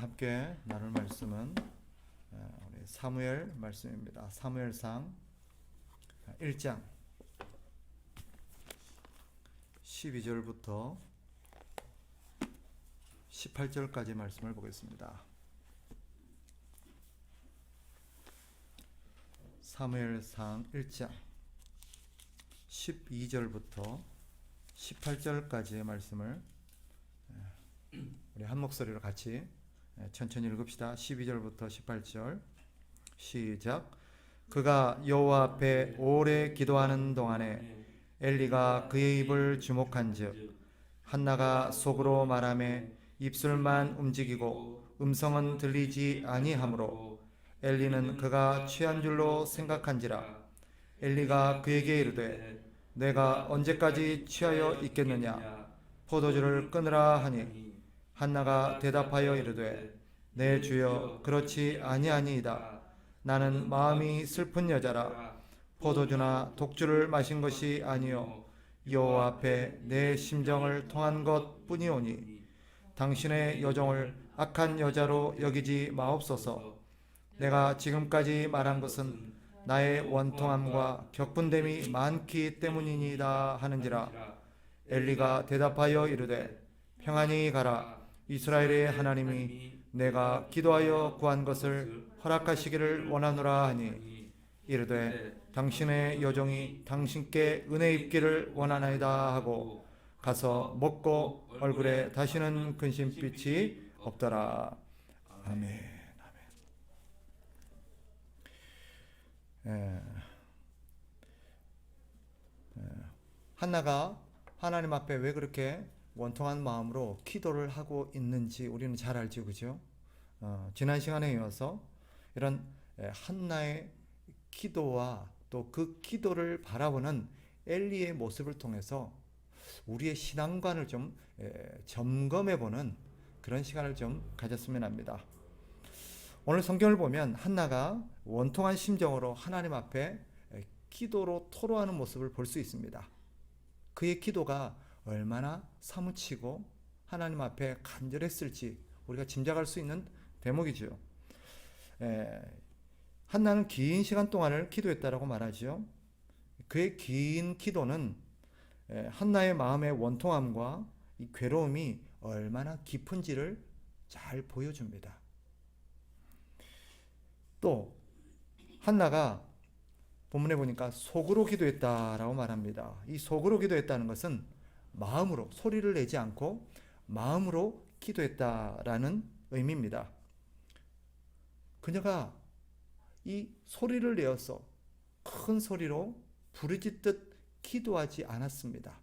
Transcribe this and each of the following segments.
함께 나눌 말씀은 우리 사무엘 말씀입니다. 사무엘상 1장 12절부터 18절까지 말씀을 보겠습니다. 사무엘상 1장 12절부터 18절까지의 말씀을 우리 한 목소리로 같이 천천히 읽읍시다. 12절부터 18절 시작. 그가 여호와 앞에 오래 기도하는 동안에 엘리가 그의 입을 주목한즉 한나가 속으로 말하매 입술만 움직이고 음성은 들리지 아니하므로 엘리는 그가 취한 줄로 생각한지라. 엘리가 그에게 이르되 내가 언제까지 취하여 있겠느냐 포도주를 끊으라 하니 한나가 대답하여 이르되 내 주여 그렇지 아니하니이다. 나는 마음이 슬픈 여자라. 포도주나 독주를 마신 것이 아니요 여호와 앞에 내 심정을 통한 것뿐이오니 당신의 여종을 악한 여자로 여기지 마옵소서. 내가 지금까지 말한 것은 나의 원통함과 격분됨이 많기 때문이니이다 하는지라. 엘리가 대답하여 이르되 평안히 가라. 이스라엘의 하나님이 내가 기도하여 구한 것을 허락하시기를 원하노라 하니 이르되 당신의 여종이 당신께 은혜 입기를 원하나이다 하고 가서 먹고 얼굴에 다시는 근심빛이 없더라. 아멘. 한나가 하나님 앞에 왜 그렇게 원통한 마음으로 기도를 하고 있는지 우리는 잘 알죠, 그죠? 지난 시간에 이어서 이런 한나의 기도와 또 그 기도를 바라보는 엘리의 모습을 통해서 우리의 신앙관을 좀 점검해보는 그런 시간을 좀 가졌으면 합니다. 오늘 성경을 보면 한나가 원통한 심정으로 하나님 앞에 기도로 토로하는 모습을 볼 수 있습니다. 그의 기도가 얼마나 사무치고 하나님 앞에 간절했을지 우리가 짐작할 수 있는 대목이죠. 한나는 긴 시간 동안을 기도했다라고 말하죠. 그의 긴 기도는 한나의 마음의 원통함과 이 괴로움이 얼마나 깊은지를 잘 보여줍니다. 또 한나가 본문에 보니까 속으로 기도했다라고 말합니다. 이 속으로 기도했다는 것은 마음으로, 소리를 내지 않고 마음으로 기도했다라는 의미입니다. 그녀가 이 소리를 내어서 큰 소리로 부르짖듯 기도하지 않았습니다.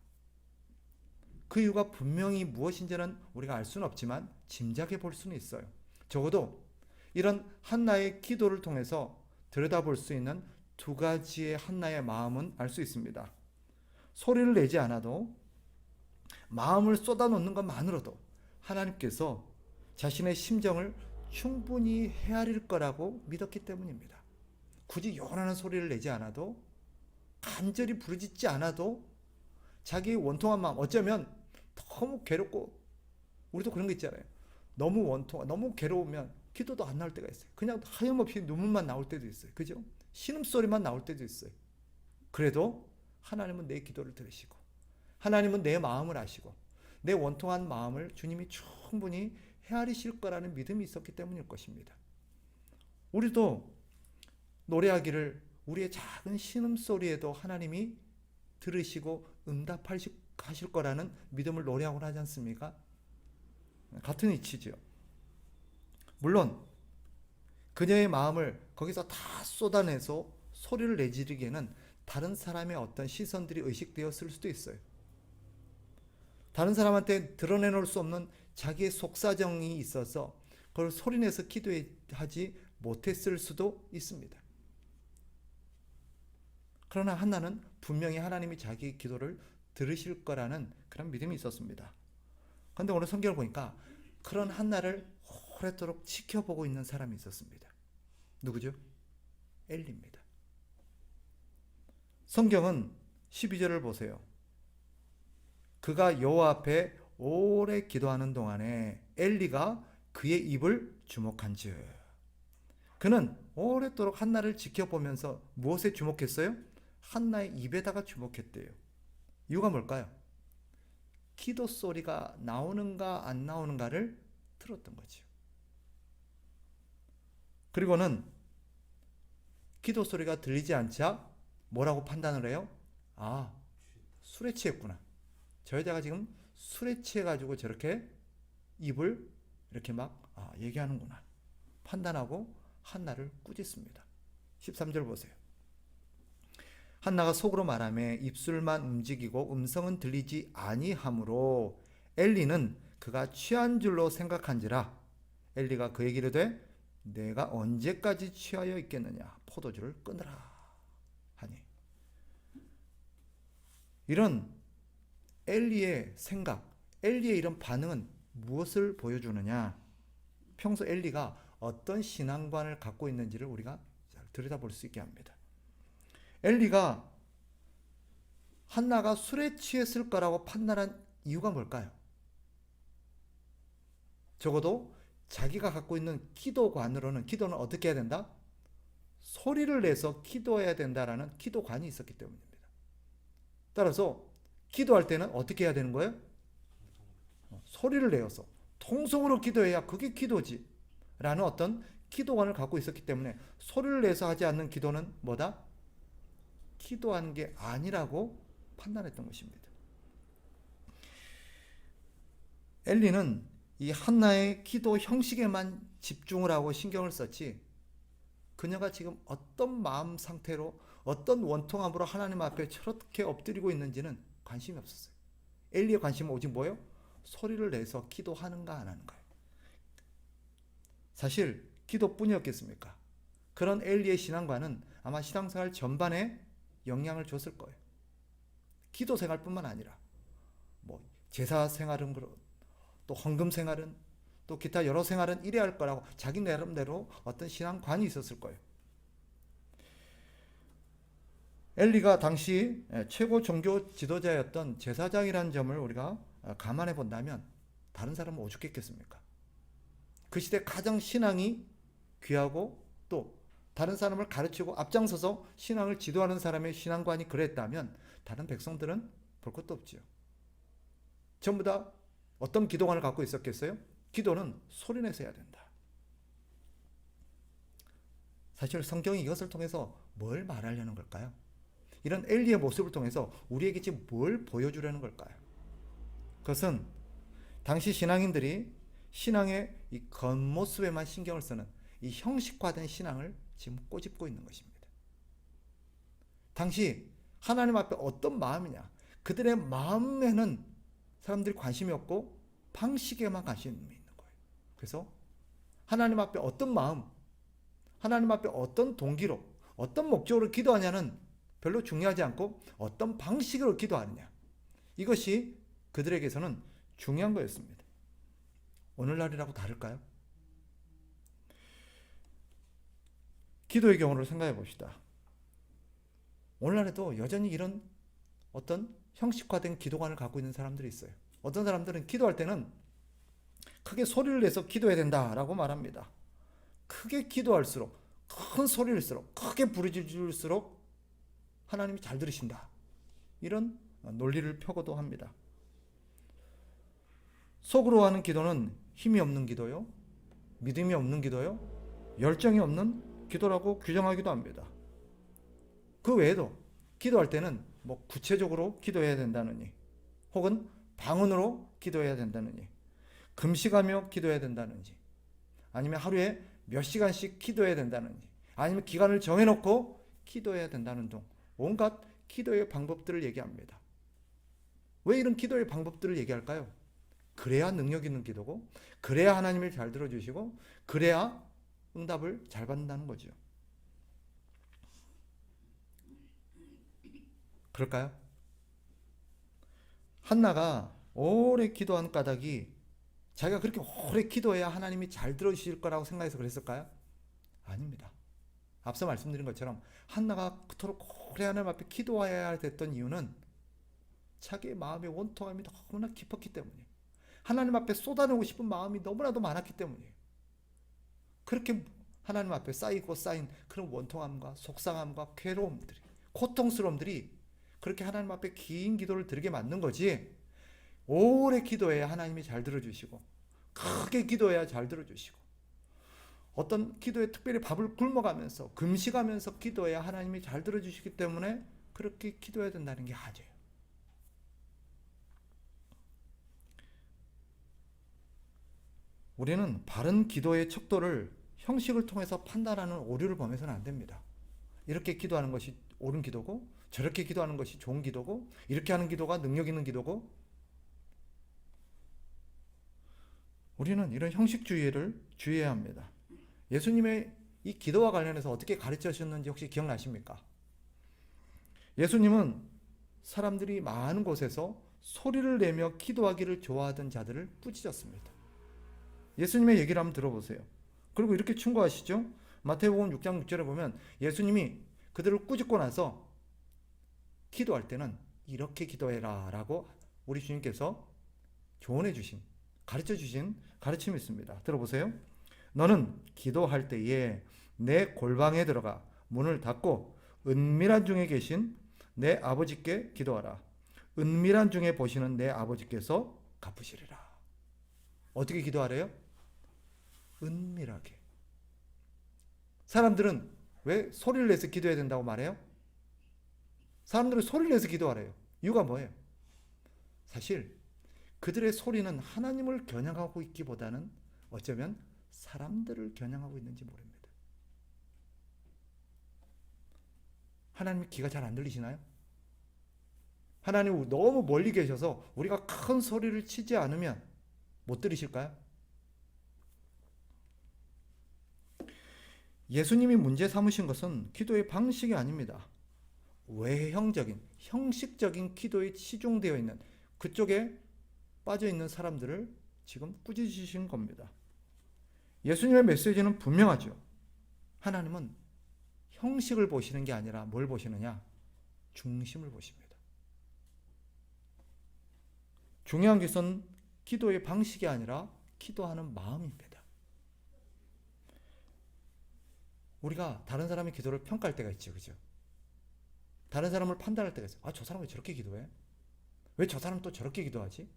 그 이유가 분명히 무엇인지는 우리가 알 수는 없지만 짐작해 볼 수는 있어요. 적어도 이런 한나의 기도를 통해서 들여다볼 수 있는 두 가지의 한나의 마음은 알 수 있습니다. 소리를 내지 않아도 마음을 쏟아놓는 것만으로도 하나님께서 자신의 심정을 충분히 헤아릴 거라고 믿었기 때문입니다. 굳이 요란한 소리를 내지 않아도 간절히 부르짖지 않아도 자기의 원통한 마음, 어쩌면 너무 괴롭고 우리도 그런 거 있잖아요. 너무 원통, 너무 괴로우면 기도도 안 나올 때가 있어요. 그냥 하염없이 눈물만 나올 때도 있어요. 그죠? 신음소리만 나올 때도 있어요. 그래도 하나님은 내 기도를 들으시고 하나님은 내 마음을 아시고 내 원통한 마음을 주님이 충분히 헤아리실 거라는 믿음이 있었기 때문일 것입니다. 우리도 노래하기를 우리의 작은 신음소리에도 하나님이 들으시고 응답하실 거라는 믿음을 노래하곤 하지 않습니까? 같은 이치죠. 물론 그녀의 마음을 거기서 다 쏟아내서 소리를 내지르기에는 다른 사람의 어떤 시선들이 의식되었을 수도 있어요. 다른 사람한테 드러내놓을 수 없는 자기의 속사정이 있어서 그걸 소리내서 기도하지 못했을 수도 있습니다. 그러나 한나는 분명히 하나님이 자기 기도를 들으실 거라는 그런 믿음이 있었습니다. 그런데 오늘 성경을 보니까 그런 한나를 오랫도록 지켜보고 있는 사람이 있었습니다. 누구죠? 엘리입니다. 성경은 12절을 보세요. 그가 여호와 앞에 오래 기도하는 동안에 엘리가 그의 입을 주목한즉. 그는 오랫도록 한나를 지켜보면서 무엇에 주목했어요? 한나의 입에다가 주목했대요. 이유가 뭘까요? 기도 소리가 나오는가 안 나오는가를 들었던 거죠. 그리고는 기도 소리가 들리지 않자 뭐라고 판단을 해요? 아, 술에 취했구나. 저 여자가 지금 술에 취해가지고 저렇게 입을 이렇게 막 얘기하는구나. 판단하고 한나를 꾸짖습니다. 13절 보세요. 한나가 속으로 말하며 입술만 움직이고 음성은 들리지 아니하므로 엘리는 그가 취한 줄로 생각한지라. 엘리가 그에게 이르되 내가 언제까지 취하여 있겠느냐, 포도주를 끊으라 하니. 이런 엘리의 생각, 엘리의 이런 반응은 무엇을 보여주느냐? 평소 엘리가 어떤 신앙관을 갖고 있는지를 우리가 잘 들여다볼 수 있게 합니다. 엘리가 한나가 술에 취했을 거라고 판단한 이유가 뭘까요? 적어도 자기가 갖고 있는 기도관으로는 기도는 어떻게 해야 된다? 소리를 내서 기도해야 된다라는 기도관이 있었기 때문입니다. 따라서 기도할 때는 어떻게 해야 되는 거예요? 소리를 내어서 통성으로 기도해야 그게 기도지 라는 어떤 기도관을 갖고 있었기 때문에 소리를 내서 하지 않는 기도는 뭐다? 기도하는 게 아니라고 판단했던 것입니다. 엘리는 이 한나의 기도 형식에만 집중을 하고 신경을 썼지, 그녀가 지금 어떤 마음 상태로 어떤 원통함으로 하나님 앞에 저렇게 엎드리고 있는지는 관심이 없었어요. 엘리의 관심은 오직 뭐예요? 소리를 내서 기도하는가 안 하는가요. 사실 기도뿐이었겠습니까? 그런 엘리의 신앙과는 아마 신앙생활 전반에 영향을 줬을 거예요. 기도 생활뿐만 아니라 뭐 제사 생활은, 또 헌금 생활은, 또 기타 여러 생활은 이래야 할 거라고 자기 나름대로 어떤 신앙관이 있었을 거예요. 엘리가 당시 최고 종교 지도자였던 제사장이라는 점을 우리가 감안해 본다면 다른 사람은 오죽했겠습니까? 그 시대 가장 신앙이 귀하고 또 다른 사람을 가르치고 앞장서서 신앙을 지도하는 사람의 신앙관이 그랬다면 다른 백성들은 볼 것도 없지요. 전부 다 어떤 기도관을 갖고 있었겠어요? 기도는 소리내서 해야 된다. 사실 성경이 이것을 통해서 뭘 말하려는 걸까요? 이런 엘리의 모습을 통해서 우리에게 지금 뭘 보여주려는 걸까요? 그것은 당시 신앙인들이 신앙의 이 겉모습에만 신경을 쓰는 이 형식화된 신앙을 지금 꼬집고 있는 것입니다. 당시 하나님 앞에 어떤 마음이냐, 그들의 마음에는 사람들이 관심이 없고 방식에만 관심이 있는 거예요. 그래서 하나님 앞에 어떤 마음, 하나님 앞에 어떤 동기로, 어떤 목적으로 기도하냐는 별로 중요하지 않고 어떤 방식으로 기도하느냐, 이것이 그들에게서는 중요한 거였습니다. 오늘날이라고 다를까요? 기도의 경우를 생각해 봅시다. 오늘날에도 여전히 이런 어떤 형식화된 기도관을 갖고 있는 사람들이 있어요. 어떤 사람들은 기도할 때는 크게 소리를 내서 기도해야 된다라고 말합니다. 크게 기도할수록, 큰 소리를 쓸수록, 크게 부르짖을수록 하나님이 잘 들으신다, 이런 논리를 펴고도 합니다. 속으로 하는 기도는 힘이 없는 기도요, 믿음이 없는 기도요, 열정이 없는 기도라고 규정하기도 합니다. 그 외에도 기도할 때는 뭐 구체적으로 기도해야 된다느니, 혹은 방언으로 기도해야 된다느니, 금식하며 기도해야 된다는지, 아니면 하루에 몇 시간씩 기도해야 된다는지, 아니면 기간을 정해놓고 기도해야 된다는 등 온갖 기도의 방법들을 얘기합니다. 왜 이런 기도의 방법들을 얘기할까요? 그래야 능력 있는 기도고, 그래야 하나님을 잘 들어주시고, 그래야 응답을 잘 받는다는 거죠. 그럴까요? 한나가 오래 기도한 까닭이 자기가 그렇게 오래 기도해야 하나님이 잘 들어주실 거라고 생각해서 그랬을까요? 아닙니다. 앞서 말씀드린 것처럼 한나가 그토록 오래 하나님 앞에 기도해야 됐던 이유는 자기의 마음의 원통함이 너무나 깊었기 때문이에요. 하나님 앞에 쏟아내고 싶은 마음이 너무나도 많았기 때문이에요. 그렇게 하나님 앞에 쌓인 그런 원통함과 속상함과 괴로움들이, 고통스러움들이 그렇게 하나님 앞에 긴 기도를 드리게 만든 거지. 오래 기도해야 하나님이 잘 들어주시고, 크게 기도해야 잘 들어주시고, 어떤 기도에 특별히 밥을 굶어가면서 금식하면서 기도해야 하나님이 잘 들어주시기 때문에 그렇게 기도해야 된다는 게 아니에요. 우리는 바른 기도의 척도를 형식을 통해서 판단하는 오류를 범해서는 안 됩니다. 이렇게 기도하는 것이 옳은 기도고, 저렇게 기도하는 것이 좋은 기도고, 이렇게 하는 기도가 능력 있는 기도고, 우리는 이런 형식주의를 주의해야 합니다. 예수님의 이 기도와 관련해서 어떻게 가르쳐 주셨는지 혹시 기억나십니까? 예수님은 사람들이 많은 곳에서 소리를 내며 기도하기를 좋아하던 자들을 꾸짖었습니다. 예수님의 얘기를 한번 들어보세요. 그리고 이렇게 충고하시죠. 마태복음 6장 6절에 보면 예수님이 그들을 꾸짖고 나서 기도할 때는 이렇게 기도해라 라고 우리 주님께서 조언해 주신, 가르쳐 주신 가르침이 있습니다. 들어보세요. 너는 기도할 때에 내 골방에 들어가 문을 닫고 은밀한 중에 계신 내 아버지께 기도하라. 은밀한 중에 보시는 내 아버지께서 갚으시리라. 어떻게 기도하래요? 은밀하게. 사람들은 왜 소리를 내서 기도해야 된다고 말해요? 사람들은 소리를 내서 기도하래요. 이유가 뭐예요? 사실 그들의 소리는 하나님을 겨냥하고 있기보다는 어쩌면 사람들을 겨냥하고 있는지 모릅니다. 하나님 귀가 잘 안 들리시나요? 하나님 너무 멀리 계셔서 우리가 큰 소리를 치지 않으면 못 들으실까요? 예수님이 문제 삼으신 것은 기도의 방식이 아닙니다. 외형적인, 형식적인 기도에 치중되어 있는 그쪽에 빠져 있는 사람들을 지금 꾸짖으신 겁니다. 예수님의 메시지는 분명하죠. 하나님은 형식을 보시는 게 아니라 뭘 보시느냐? 중심을 보십니다. 중요한 것은 기도의 방식이 아니라 기도하는 마음입니다. 우리가 다른 사람의 기도를 평가할 때가 있죠. 그죠? 다른 사람을 판단할 때가 있어요. 아, 저 사람 왜 저렇게 기도해? 왜 저 사람 또 저렇게 기도하지?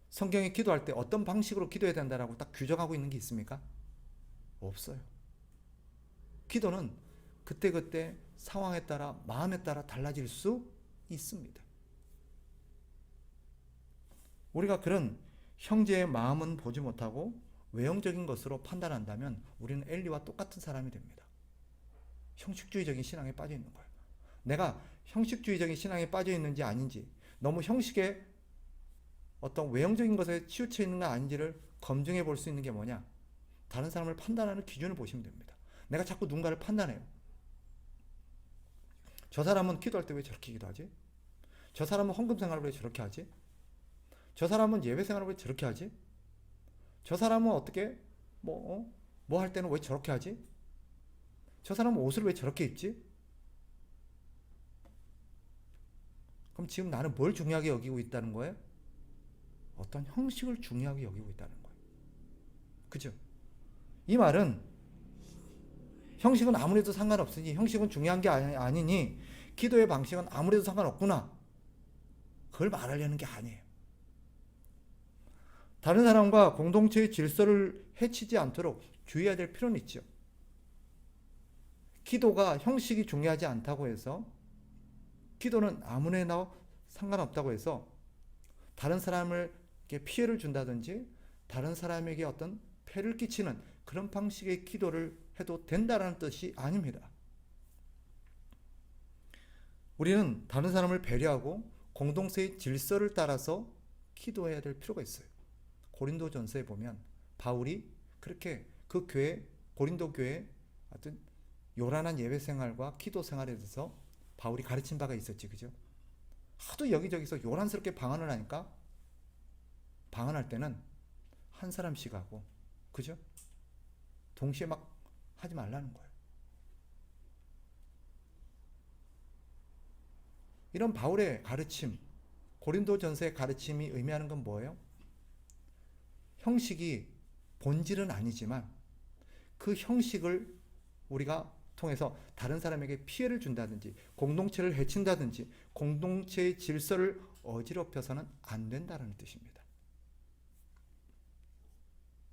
성경에 기도할 때 어떤 방식으로 기도해야 된다라고 딱 규정하고 있는 게 있습니까? 없어요. 기도는 그때그때 상황에 따라 마음에 따라 달라질 수 있습니다. 우리가 그런 형제의 마음은 보지 못하고 외형적인 것으로 판단한다면 우리는 엘리와 똑같은 사람이 됩니다. 형식주의적인 신앙에 빠져 있는 거예요. 내가 형식주의적인 신앙에 빠져 있는지 아닌지, 너무 형식에 어떤 외형적인 것에 치우쳐 있는 거 아닌지를 검증해 볼 수 있는 게 뭐냐? 다른 사람을 판단하는 기준을 보시면 됩니다. 내가 자꾸 누군가를 판단해요. 저 사람은 기도할 때 왜 저렇게 기도하지? 저 사람은 헌금 생활을 왜 저렇게 하지? 저 사람은 예배 생활을 왜 저렇게 하지? 저 사람은 어떻게 뭐 할 때는 왜 저렇게 하지? 저 사람은 옷을 왜 저렇게 입지? 그럼 지금 나는 뭘 중요하게 여기고 있다는 거예요? 어떤 형식을 중요하게 여기고 있다는 거예요. 그죠? 이 말은 형식은 아무래도 상관없으니, 형식은 중요한 게 아니니 기도의 방식은 아무래도 상관없구나, 그걸 말하려는 게 아니에요. 다른 사람과 공동체의 질서를 해치지 않도록 주의해야 될 필요는 있죠. 기도가 형식이 중요하지 않다고 해서, 기도는 아무나 상관없다고 해서 다른 사람에게 피해를 준다든지 다른 사람에게 어떤 폐를 끼치는 그런 방식의 기도를 해도 된다는 뜻이 아닙니다. 우리는 다른 사람을 배려하고 공동체의 질서를 따라서 기도해야 될 필요가 있어요. 고린도전서에 보면 바울이 그렇게 그 교회, 고린도 교회 어떤 요란한 예배 생활과 기도 생활에 대해서 바울이 가르친 바가 있었지, 그죠? 하도 여기저기서 요란스럽게 방언을 하니까 방언할 때는 한 사람씩 하고, 그죠? 동시에 막 하지 말라는 거예요. 이런 바울의 가르침, 고린도전서의 가르침이 의미하는 건 뭐예요? 형식이 본질은 아니지만 그 형식을 우리가 통해서 다른 사람에게 피해를 준다든지 공동체를 해친다든지 공동체의 질서를 어지럽혀서는 안 된다는 뜻입니다.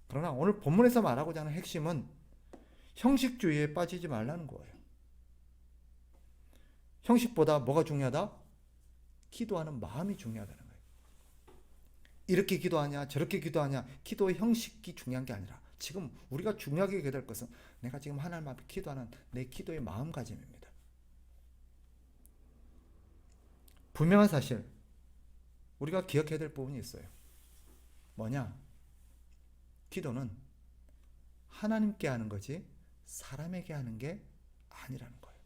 그러나 오늘 본문에서 말하고자 하는 핵심은 형식주의에 빠지지 말라는 거예요. 형식보다 뭐가 중요하다? 기도하는 마음이 중요하다는 거예요. 이렇게 기도하냐 저렇게 기도하냐 기도의 형식이 중요한 게 아니라 지금 우리가 중요하게 여겨야 될 것은 내가 지금 하나님 앞에 기도하는 내 기도의 마음가짐입니다. 분명한 사실 우리가 기억해야 될 부분이 있어요. 뭐냐? 기도는 하나님께 하는 거지 사람에게 하는 게 아니라는 거예요.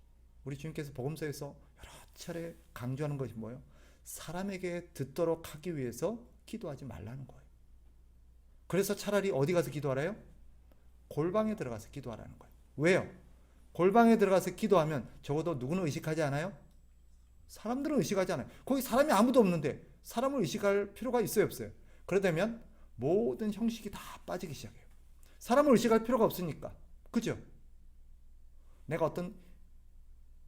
우리 주님께서 복음서에서 여러 차례 강조하는 것이 뭐예요? 사람에게 듣도록 하기 위해서 기도하지 말라는 거예요. 그래서 차라리 어디 가서 기도하래요? 골방에 들어가서 기도하라는 거예요. 왜요? 골방에 들어가서 기도하면 적어도 누구는 의식하지 않아요? 사람들은 의식하지 않아요. 거기 사람이 아무도 없는데 사람을 의식할 필요가 있어요, 없어요? 그러다면 모든 형식이 다 빠지기 시작해요. 사람을 의식할 필요가 없으니까. 그죠? 내가 어떤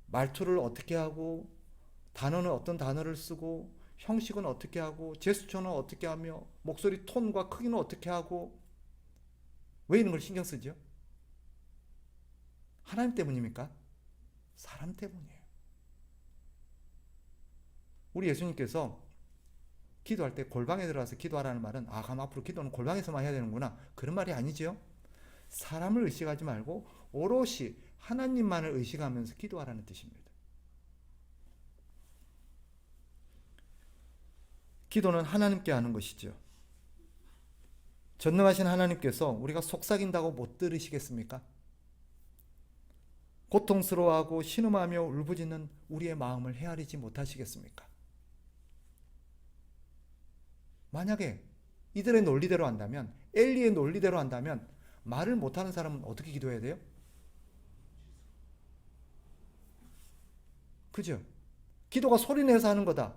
말투를 어떻게 하고 단어는 어떤 단어를 쓰고 형식은 어떻게 하고 제스처는 어떻게 하며 목소리 톤과 크기는 어떻게 하고 왜 이런 걸 신경 쓰죠? 하나님 때문입니까? 사람 때문이에요. 우리 예수님께서 기도할 때 골방에 들어가서 기도하라는 말은 그럼 앞으로 기도는 골방에서만 해야 되는구나 그런 말이 아니지요. 사람을 의식하지 말고 오롯이 하나님만을 의식하면서 기도하라는 뜻입니다. 기도는 하나님께 하는 것이죠. 전능하신 하나님께서 우리가 속삭인다고 못 들으시겠습니까? 고통스러워하고 신음하며 울부짖는 우리의 마음을 헤아리지 못하시겠습니까? 만약에 이들의 논리대로 한다면, 엘리의 논리대로 한다면 말을 못하는 사람은 어떻게 기도해야 돼요? 그죠? 기도가 소리내서 하는 거다.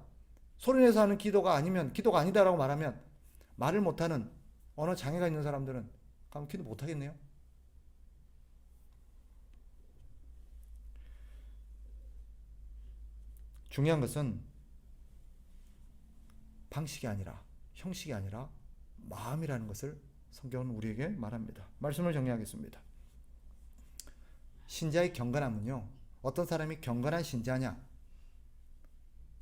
소리내서 하는 기도가 아니면 기도가 아니다라고 말하면 말을 못하는 언어 장애가 있는 사람들은 그럼 기도 못하겠네요. 중요한 것은 방식이 아니라 형식이 아니라 마음이라는 것을 성경은 우리에게 말합니다. 말씀을 정리하겠습니다. 신자의 경건함은요, 어떤 사람이 경건한 신자냐?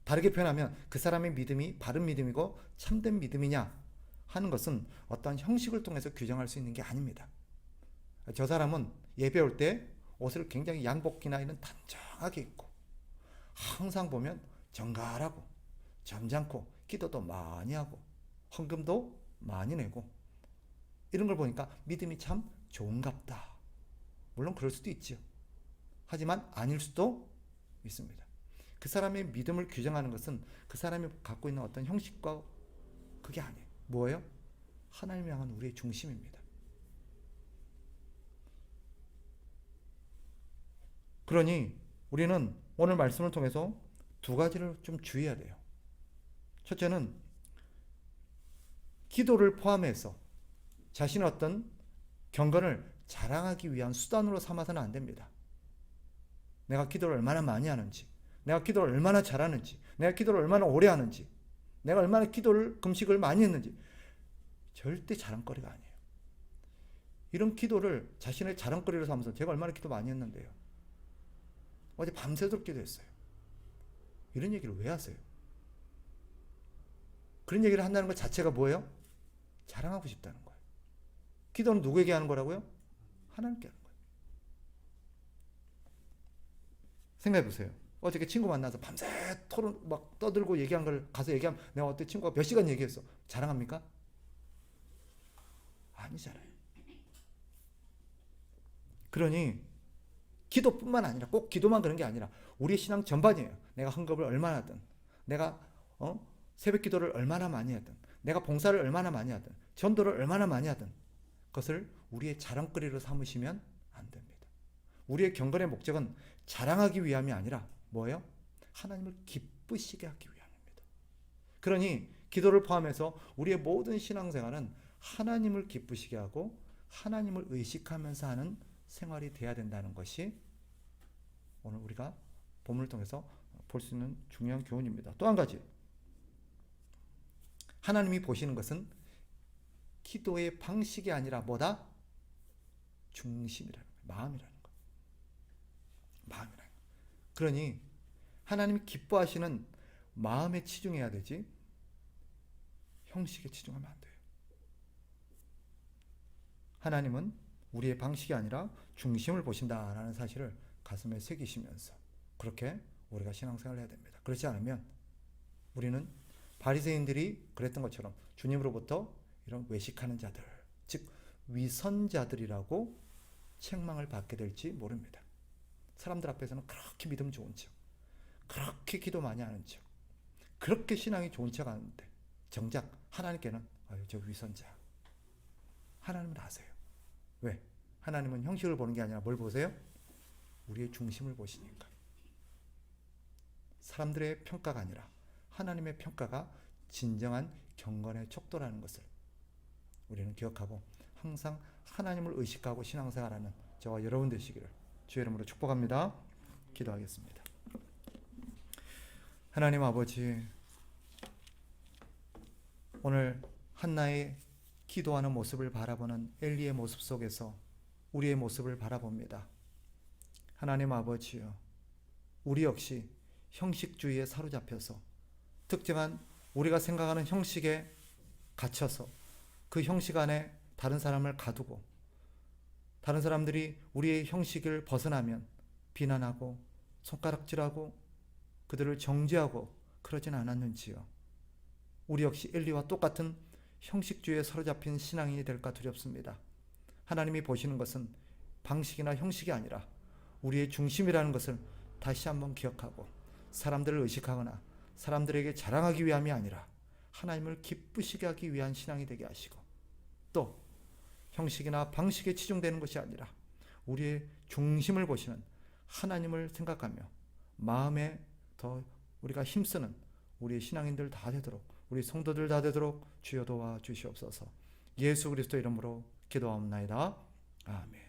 다르게 표현하면 그 사람의 믿음이 바른 믿음이고 참된 믿음이냐 하는 것은 어떤 형식을 통해서 규정할 수 있는 게 아닙니다. 저 사람은 예배 올 때 옷을 굉장히 양복이나 이런 단정하게 입고 항상 보면 정갈하고 점잖고 기도도 많이 하고 헌금도 많이 내고 이런 걸 보니까 믿음이 참 좋은갑다. 물론 그럴 수도 있죠. 하지만 아닐 수도 있습니다. 그 사람의 믿음을 규정하는 것은 그 사람이 갖고 있는 어떤 형식과 그게 아니에요. 뭐예요? 하나님을 향한 우리의 중심입니다. 그러니 우리는 오늘 말씀을 통해서 두 가지를 좀 주의해야 돼요. 첫째는 기도를 포함해서 자신의 어떤 경건을 자랑하기 위한 수단으로 삼아서는 안 됩니다. 내가 기도를 얼마나 많이 하는지, 내가 기도를 얼마나 잘하는지, 내가 기도를 얼마나 오래 하는지, 내가 얼마나 기도를 금식을 많이 했는지 절대 자랑거리가 아니에요. 이런 기도를 자신의 자랑거리로 삼아서 제가 얼마나 기도 많이 했는데요. 어제 밤새도록 기도했어요. 이런 얘기를 왜 하세요? 그런 얘기를 한다는 것 자체가 뭐예요? 자랑하고 싶다는 거예요. 기도는 누구에게 하는 거라고요? 하나님께 하는 거예요. 생각해 보세요. 어저께 친구 만나서 밤새 토론 막 떠들고 얘기한 걸 가서 얘기하면 내가 어때 친구가 몇 시간 얘기했어. 자랑합니까? 아니잖아요. 그러니 기도뿐만 아니라 꼭 기도만 그런 게 아니라 우리의 신앙 전반이에요. 내가 헌금을 얼마나 하든, 내가 새벽 기도를 얼마나 많이 하든, 내가 봉사를 얼마나 많이 하든, 전도를 얼마나 많이 하든 그것을 우리의 자랑거리로 삼으시면 안 됩니다. 우리의 경건의 목적은 자랑하기 위함이 아니라 뭐예요? 하나님을 기쁘시게 하기 위함입니다. 그러니 기도를 포함해서 우리의 모든 신앙생활은 하나님을 기쁘시게 하고 하나님을 의식하면서 하는 생활이 돼야 된다는 것이 오늘 우리가 본문을 통해서 볼 수 있는 중요한 교훈입니다. 또 한 가지, 하나님이 보시는 것은 기도의 방식이 아니라 뭐다? 중심이라는 거예요. 마음이라는 거예요. 마음이라는 거예요. 그러니 하나님이 기뻐하시는 마음에 치중해야 되지 형식에 치중하면 안 돼요. 하나님은 우리의 방식이 아니라 중심을 보신다라는 사실을 가슴에 새기시면서 그렇게 우리가 신앙생활을 해야 됩니다. 그렇지 않으면 우리는 바리새인들이 그랬던 것처럼 주님으로부터 이런 외식하는 자들, 즉 위선자들이라고 책망을 받게 될지 모릅니다. 사람들 앞에서는 그렇게 믿음 좋은 척, 그렇게 기도 많이 하는 척, 그렇게 신앙이 좋은 척 하는데 정작 하나님께는 저 위선자. 하나님은 아세요. 왜? 하나님은 형식을 보는 게 아니라 뭘 보세요? 우리의 중심을 보시니까. 사람들의 평가가 아니라 하나님의 평가가 진정한 경건의 척도라는 것을 우리는 기억하고 항상 하나님을 의식하고 신앙생활하는 저와 여러분 되시기를 주의 이름으로 축복합니다. 기도하겠습니다. 하나님 아버지, 오늘 한나의 기도하는 모습을 바라보는 엘리의 모습 속에서 우리의 모습을 바라봅니다. 하나님 아버지요, 우리 역시 형식주의에 사로잡혀서 특정한 우리가 생각하는 형식에 갇혀서 그 형식 안에 다른 사람을 가두고 다른 사람들이 우리의 형식을 벗어나면 비난하고 손가락질하고 그들을 정죄하고 그러진 않았는지요. 우리 역시 엘리와 똑같은 형식주의에 사로잡힌 신앙인이 될까 두렵습니다. 하나님이 보시는 것은 방식이나 형식이 아니라 우리의 중심이라는 것을 다시 한번 기억하고 사람들을 의식하거나 사람들에게 자랑하기 위함이 아니라 하나님을 기쁘시게 하기 위한 신앙이 되게 하시고 또 형식이나 방식에 치중되는 것이 아니라 우리의 중심을 보시는 하나님을 생각하며 마음에 더 우리가 힘쓰는 우리 신앙인들 다 되도록 우리 성도들 다 되도록 주여 도와 주시옵소서. 예수 그리스도 이름으로 기도하옵나이다. 아멘.